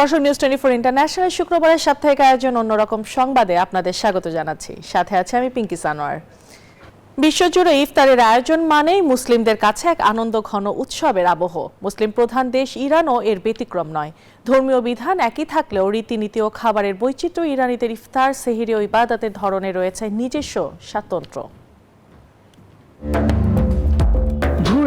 দর্শক news 24 international শুক্রবারের সাপ্তাহিক আয়োজন অন্যরকম সংবাদে আপনাদের স্বাগত জানাচ্ছি। সাথে আছে আমি পিঙ্কি সানোয়ার। বিশ্বজুড়ে ইফতারের আয়োজন মানেই মুসলিমদের কাছে এক আনন্দ ঘন উৎসবের আবহ। মুসলিম প্রধান দেশ ইরানও এর ব্যতিক্রম নয়। ধর্মীয় বিধান একই থাকলেও রীতিনীতি ও খাবারের বৈচিত্র্য ইরানিদের ইফতার, সেহরি ও ইবাদতের ধরনে রয়েছে নিজস্ব স্বাতন্ত্র্য।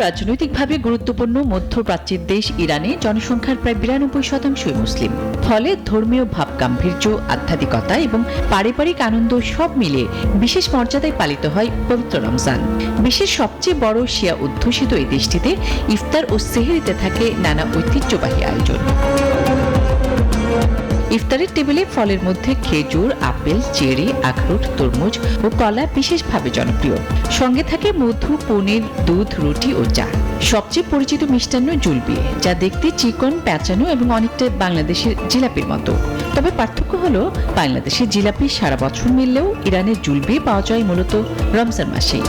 রাজনৈতিকভাবে গুরুত্বপূর্ণ মধ্যপ্রাচ্যের দেশ ইরানে জনসংখ্যার প্রায় 92% মুসলিম। ফলে ধর্মীয় ভাবগাম্ভীর্য, আধ্যাত্মিকতা এবং পারিবারিক আনন্দ সব মিলে বিশেষ মর্যাদায় পালিত হয় পবিত্র রমজান। বিশ্বের সবচেয়ে বড় শিয়া অধ্যুষিত এই দেশটিতে ইফতার ও সেহরিতে থাকে নানা ঐতিহ্যবাহী আয়োজন। ইফতারের টেবিলে ফলের মধ্যে খেজুর, আপেল, চেরি, আখরোট, তরমুজ ও কলা বিশেষভাবে জনপ্রিয়। সঙ্গে থাকে মধু, পনির, দুধ, রুটি ও চা। সবচেয়ে পরিচিত মিষ্টান্ন জুলবি, যা দেখতে চিকন, প্যাঁচানো এবং অনেকটা বাংলাদেশের জিলাপির মতো। তবে পার্থক্য হলো বাংলাদেশের জিলাপি সারা বছর মিললেও ইরানের জুলবি পাওয়া যায় মূলত রমজান মাসেই।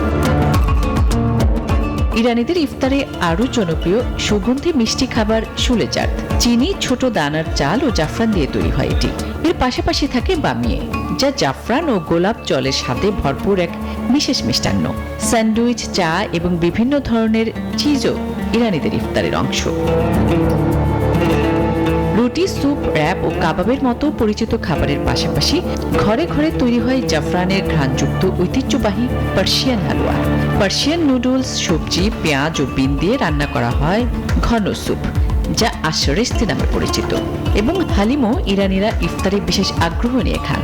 ইরানিদের ইফতারে আরও জনপ্রিয় সুগন্ধি মিষ্টি খাবার শুলে চাঁদ। চিনি, ছোট দানার চাল ও জাফরান দিয়ে তৈরি হয় এটি। এর পাশাপাশি থাকে বামিয়ে, যা জাফরান ও গোলাপ জলের সাথে ভরপুর এক বিশেষ মিষ্টান্ন। স্যান্ডউইচ, চা এবং বিভিন্ন ধরনের চিজও ইরানিদের ইফতারের অংশ। রুটি, স্যুপ, র্যাপ ও কাবাবের মতো পরিচিত খাবারের পাশাপাশি ঘরে ঘরে তৈরি হয় জাফরানের ঘ্রাণযুক্ত ঐতিহ্যবাহী পার্সিয়ান হালুয়া। পার্সিয়ান নুডলস, সবজি, পেঁয়াজ ও বিন দিয়ে রান্না করা হয় ঘন স্যুপ, যা আশরেস্তি নামে পরিচিত। এবং হালিমও ইরানিরা ইফতারে বিশেষ আগ্রহ নিয়ে খান।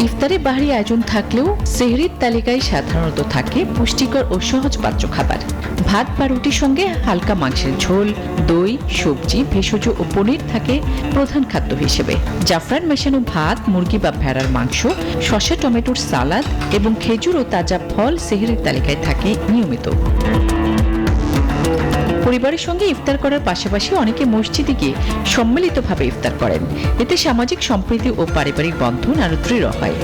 ইফতারে বাহারি আয়োজন থাকলেও সেহরির তালিকায় সাধারণত থাকে পুষ্টিকর ও সহজপাচ্য খাবার। ভাত বা রুটির সঙ্গে হালকা মাংসের ঝোল, দই, সবজি, ভেষজ ও পনির থাকে প্রধান খাদ্য হিসেবে। জাফরান মেশানো ভাত, মুরগি বা ভেড়ার মাংস, শসা, টমেটোর সালাদ এবং খেজুর ও তাজা ফল সেহরির তালিকায় থাকে নিয়মিত। পরিবারের সঙ্গে ইফতার করার পাশাপাশি অনেকে মসজিদে গিয়ে সম্মিলিতভাবে ইফতার করেন। এতে সামাজিক সম্প্রীতি ও পারিবারিক বন্ধন আরো দৃঢ় হয়।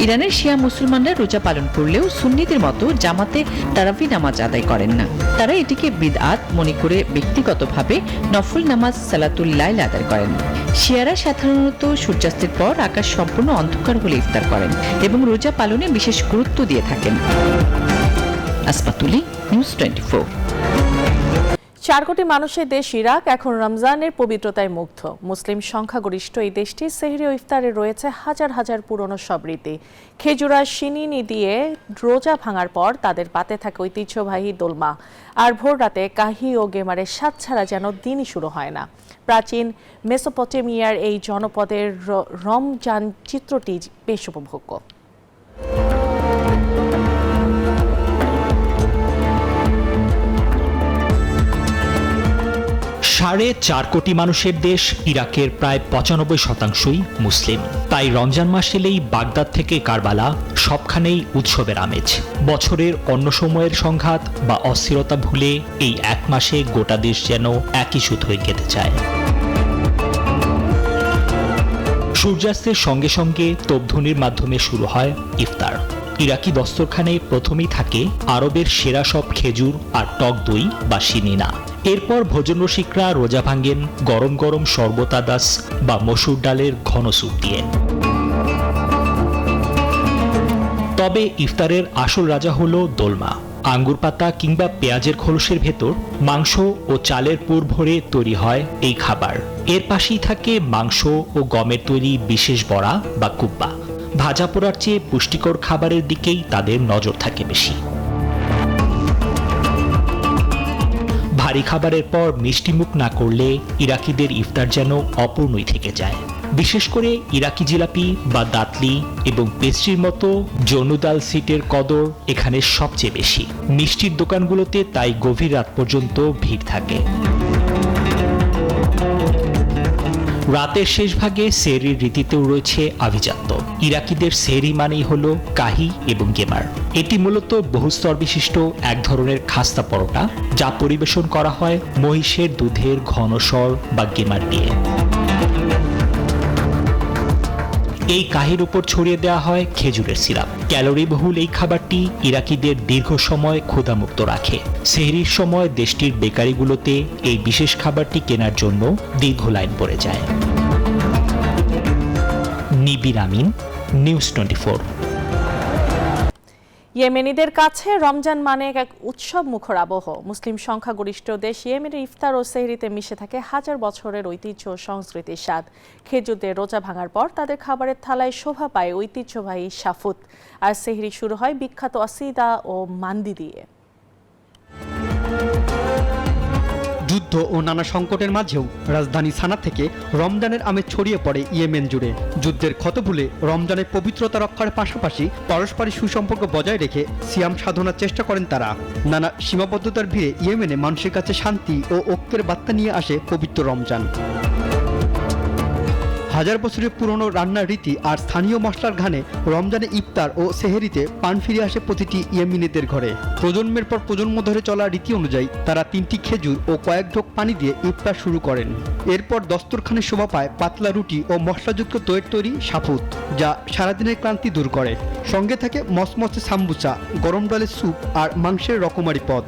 ইরানের শিয়া মুসলমানরা রোজা পালন করলেও সুন্নিদের মতো জামাতে তারাবি নামাজ আদায় করেন না। তারা এটিকে বিদআত মনে করে ব্যক্তিগতভাবে নফল নামাজ সালাতুল লাইল আদায় করেন। শিয়ারা সাধারণত সূর্যাস্তের পর আকাশ সম্পূর্ণ অন্ধকার হলে ইফতার করেন এবং রোজা পালনে বিশেষ গুরুত্ব দিয়ে থাকেন। আসমাতুলি, নিউজ 24। 4 কোটি মানুষের দেশ ইরাক এখন রমজানের পবিত্রতায় মুগ্ধ। মুসলিম সংখ্যাগরিষ্ঠ এই দেশটির সেহরি ও ইফতারে রয়েছে হাজার হাজার পুরনো সব রীতি। খেজুরা সিনিনি দিয়ে রোজা ভাঙার পর তাদের পাতে থাকে ঐতিহ্যবাহী দোলমা। আর ভোর রাতে কাহি ও গেমারের স্বাদ ছাড়া যেন দিনই শুরু হয় না। প্রাচীন মেসোপটেমিয়ার এই জনপদের রমজান চিত্রটি বেশ উপভোগ্য। 4.5 কোটি মানুষের দেশ ইরাকের প্রায় 95%ই মুসলিম। তাই রমজান মাস এলেই বাগদাদ থেকে কারবালা সবখানেই উৎসবের আমেজ। বছরের অন্য সময়ের সংঘাত বা অস্থিরতা ভুলে এই এক মাসে গোটা দেশ যেন একই সুতোয় গেঁথে যায়। সূর্যাস্তের সঙ্গে সঙ্গে তোপধ্বনির মাধ্যমে শুরু হয় ইফতার। ইরাকি দস্তরখানে প্রথমেই থাকে আরবের সেরা সব খেজুর আর টক দই বা সিনিনা। এরপর ভোজন রসিকরা রোজা ভাঙ্গেন গরম গরম শরবতাদাস বা মসুর ডালের ঘন স্যুপ দিয়ে। তবে ইফতারের আসল রাজা হলো দোলমা। আঙ্গুর পাতা কিংবা পেঁয়াজের খোলসের ভেতর মাংস ও চালের পুর ভরে তৈরি হয় এই খাবার। এর পাশেই থাকে মাংস ও গমের তৈরি বিশেষ বড়া বা কুব্বা। ভাজা পোড়ার চেয়ে পুষ্টিকর খাবারের দিকেই তাদের নজর থাকে বেশি। ভারী খাবারের পর মিষ্টি মুখ না করলে ইরাকিদের ইফতার যেন অপূর্ণই থেকে যায়। বিশেষ করে ইরাকি জিলাপি বা দাতলি এবং পেস্ট্রির মতো জনুদাল সিটের কদর এখানে সবচেয়ে বেশি। মিষ্টির দোকানগুলোতে তাই গভীর রাত পর্যন্ত ভিড় থাকে। রাতের শেষ ভাগে সেহরির রীতিতেও রয়েছে আভিজাত্য। ইরাকিদের সেহরি মানেই হলো কাহি এবং গেমার। এটি মূলত বহুস্তর বিশিষ্ট এক ধরনের খাস্তা পরোটা, যা পরিবেশন করা হয় মহিষের দুধের ঘনস্বর বা গেমার দিয়ে। এই কাহির উপর ছড়িয়ে দেওয়া হয় খেজুরের সিরাপ। ক্যালোরিবহুল এই খাবারটি ইরাকিদের দীর্ঘ সময় ক্ষুধামুক্ত রাখে। সেহরির সময় দেশটির বেকারিগুলোতে এই বিশেষ খাবারটি কেনার জন্য দীর্ঘ লাইন পড়ে যায়। নিবির আমিন, নিউজ 24। ইয়েমেনিদের কাছে রমজান মানে এক উৎসব মুখর আবহ। মুসলিম সংখ্যাগরিষ্ঠ দেশ ইয়েমেনের ইফতার ও সেহরিতে মিশে থাকে হাজার বছরের ঐতিহ্য ও সংস্কৃতির স্বাদ। খেজুরদের রোজা ভাঙার পর তাদের খাবারের থালায় শোভা পায় ঐতিহ্যবাহী সাফুত, আর সেহরি শুরু হয় বিখ্যাত আসিদা ও মান্দি দিয়ে। যুদ্ধ ও নানা সংকটের মাঝেও রাজধানী সানা থেকে রমজানের আমেজ ছড়িয়ে পড়ে ইয়েমেন জুড়ে। যুদ্ধের ক্ষত ভুলে রমজানের পবিত্রতা রক্ষার পাশাপাশি পারস্পরিক সুসম্পর্ক বজায় রেখে সিয়াম সাধনার চেষ্টা করেন তারা। নানা সীমাবদ্ধতার ভিড়ে ইয়েমেনে মানুষের কাছে শান্তি ও ঐক্যের বার্তা নিয়ে আসে পবিত্র রমজান। হাজার বছরের পুরনো রান্নার রীতি আর স্থানীয় মশলার ঘানে রমজানে ইফতার ও সেহরিতে পান ফিরে আসে প্রতিটি ইয়েমেনিদের ঘরে। প্রজন্মের পর প্রজন্ম ধরে চলা রীতি অনুযায়ী তারা 3টি খেজুর ও কয়েক ঢোক পানি দিয়ে ইফতার শুরু করেন। এরপর দস্তরখানে শোভা পায় পাতলা রুটি ও মশলাযুক্ত দইয়ের তৈরি সাফুত, যা সারাদিনের ক্লান্তি দূর করে। সঙ্গে থাকে মসমসে সাম্বুসা, গরম ডালের স্যুপ আর মাংসের রকমারি পদ।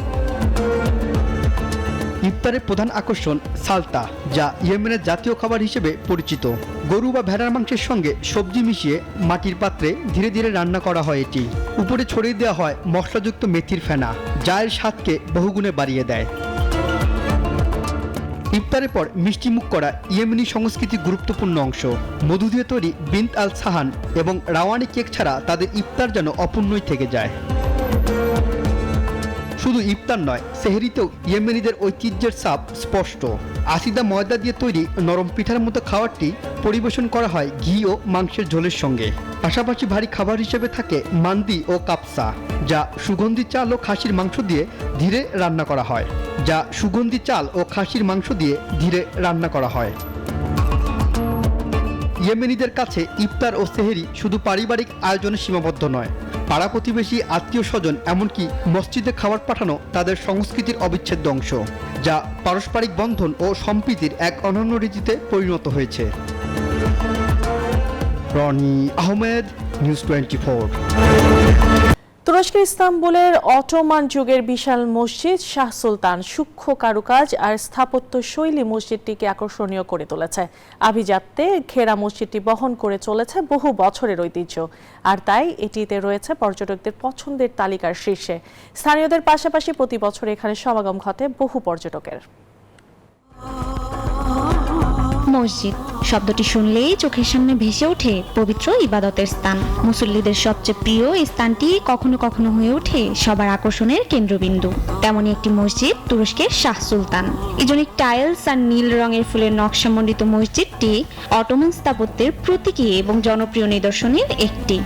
ইফতারের প্রধান আকর্ষণ সালতা, যা ইয়েমেনের জাতীয় খাবার হিসেবে পরিচিত। গরু বা ভেড়ার মাংসের সঙ্গে সবজি মিশিয়ে মাটির পাত্রে ধীরে ধীরে রান্না করা হয় এটি। উপরে ছড়িয়ে দেওয়া হয় মশলাযুক্ত মেথির ফেনা, যা এর স্বাদকে বহুগুণে বাড়িয়ে দেয়। ইফতারের পর মিষ্টি মুখ করা ইয়েমেনি সংস্কৃতির গুরুত্বপূর্ণ অংশ। মধু দিয়ে তৈরি বিন্ত আল সাহান এবং রাওয়ানি কেক ছাড়া তাদের ইফতার যেন অপূর্ণই থেকে যায়। শুধু ইফতার নয়, সেহরিতেও ইয়েমেনিদের ঐতিহ্যের ছাপ স্পষ্ট। আসিদা ময়দা দিয়ে তৈরি নরম পিঠার মতো খাবারটি পরিবেশন করা হয় ঘি ও মাংসের ঝোলের সঙ্গে। পাশাপাশি ভারী খাবার হিসেবে থাকে মান্দি ও কাপসা, যা সুগন্ধি চাল ও খাসির মাংস দিয়ে ধীরে রান্না করা হয়। ইয়েমেনিদের কাছে ইফতার ও সেহরি শুধু পারিবারিক আয়োজনে সীমাবদ্ধ নয়। পাড়া প্রতিবেশী, আত্মীয় স্বজন, এমনকি মসজিদে খাবার পাঠানো তাদের সংস্কৃতির অবিচ্ছেদ্য অংশ, যা পারস্পরিক বন্ধন ও সম্প্রীতির এক অনন্য রীতিতে পরিণত হয়েছে। রনি আহমেদ, নিউজ 24। তুরস্কের ইস্তাম্বুলের অটোমান যুগের বিশাল মসজিদ শাহ সুলতান সূক্ষ্ম কারুকাজ আর স্থাপত্য শৈলী মসজিদটিকে আকর্ষণীয় করে তুলেছে। আভিজাত্যে ঘেরা মসজিদটি বহন করে চলেছে বহু বছরের ঐতিহ্য, আর তাই এটিতে রয়েছে পর্যটকদের পছন্দের তালিকার শীর্ষে। স্থানীয়দের পাশাপাশি প্রতি বছর এখানে সমাগম ঘটে বহু পর্যটকের। মসজিদ শব্দটি শুনলেই চোখের সামনে ভেসে ওঠে পবিত্র ইবাদতের স্থান। মুসল্লিদের সবচেয়ে প্রিয় এই স্থানটি কখনো কখনো হয়ে ওঠে সবার আকর্ষণের কেন্দ্রবিন্দু। তেমনই একটি মসজিদ তুরস্কের শাহ সুলতান। ইজনিক টাইলস আর নীল রঙের ফুলের নকশামণ্ডিত মসজিদটি অটোমান স্থাপত্যের প্রতীকী এবং জনপ্রিয় নিদর্শনের একটি।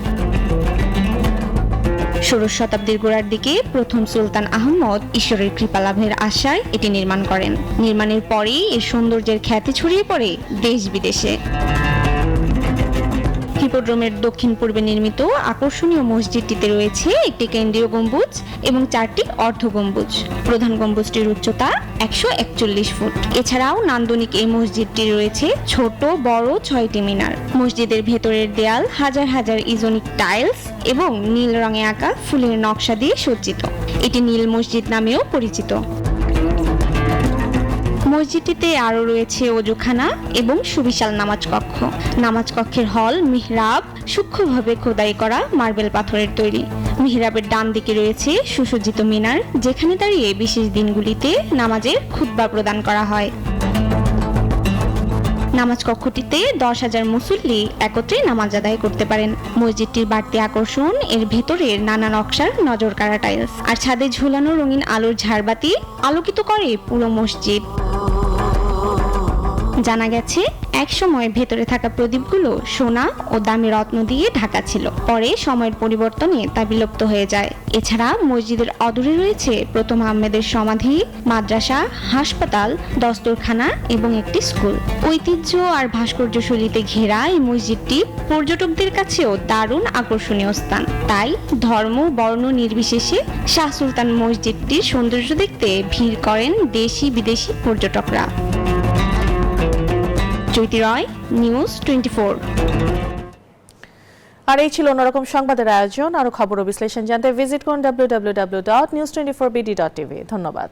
16 শতাব্দীর গোড়ার দিকে প্রথম সুলতান আহমদ ঈশ্বরের কৃপা লাভের আশায় এটি নির্মাণ করেন। নির্মাণের পরেই এর সৌন্দর্যের খ্যাতি ছড়িয়ে পড়ে দেশ বিদেশে। হিপোড্রোমের দক্ষিণ পূর্বে নির্মিত আকর্ষণীয় মসজিদটিতে রয়েছে একটি কেন্দ্রীয় গম্বুজ এবং 4টি অর্ধ গম্বুজ। প্রধান গম্বুজটির উচ্চতা 141 ফুট। এছাড়াও নান্দনিক এই মসজিদটি রয়েছে ছোট বড় 6টি মিনার। মসজিদের ভেতরের দেয়াল হাজার হাজার ইজনিক টাইলস এবং নীল রঙে আঁকা ফুলের নকশা দিয়ে সজ্জিত। এটি নীল মসজিদ নামেও পরিচিত। মসজিদটিতে আরও রয়েছে ওজুখানা এবং সুবিশাল নামাজ কক্ষ। নামাজ কক্ষের হল মিহরাব সূক্ষ্মভাবে খোদাই করা মার্বেল পাথরের তৈরি। মিহরাবের ডান দিকে রয়েছে সুসজ্জিত মিনার, যেখানে দাঁড়িয়ে বিশেষ দিনগুলিতে নামাজের খুতবা প্রদান করা হয়। নামাজ কক্ষটিতে 10,000 মুসল্লি একত্রে নামাজ আদায় করতে পারেন। মসজিদটির বাড়তি আকর্ষণ এর ভেতরের নানা নকশার নজর কাড়া টাইলস, আর ছাদে ঝুলানো রঙিন আলোর ঝাড়বাতি আলোকিত করে পুরো মসজিদ। জানা গেছে একসময় ভেতরে থাকা প্রদীপগুলো সোনা ও দামি রত্ন দিয়ে ঢাকা ছিল, পরে সময়ের পরিবর্তনে তা বিলুপ্ত হয়ে যায়। এছাড়া মসজিদের অদূরে রয়েছে প্রথম আহমেদের সমাধি, মাদ্রাসা, হাসপাতাল, দস্তরখানা এবং একটি স্কুল। ঐতিহ্য আর ভাস্কর্য শৈলীতে ঘেরা এই মসজিদটি পর্যটকদের কাছেও দারুণ আকর্ষণীয় স্থান। তাই ধর্ম বর্ণ নির্বিশেষে শাহ সুলতান মসজিদটির সৌন্দর্য দেখতে ভিড় করেন দেশি বিদেশি পর্যটকরা। জ্যোতি রয়, নিউজ 24। আর এই ছিল অন্যরকম সংবাদের আয়োজন। আরো খবর ও বিশ্লেষণ জানতে ভিজিট করুন www.news24bd.tv। ধন্যবাদ।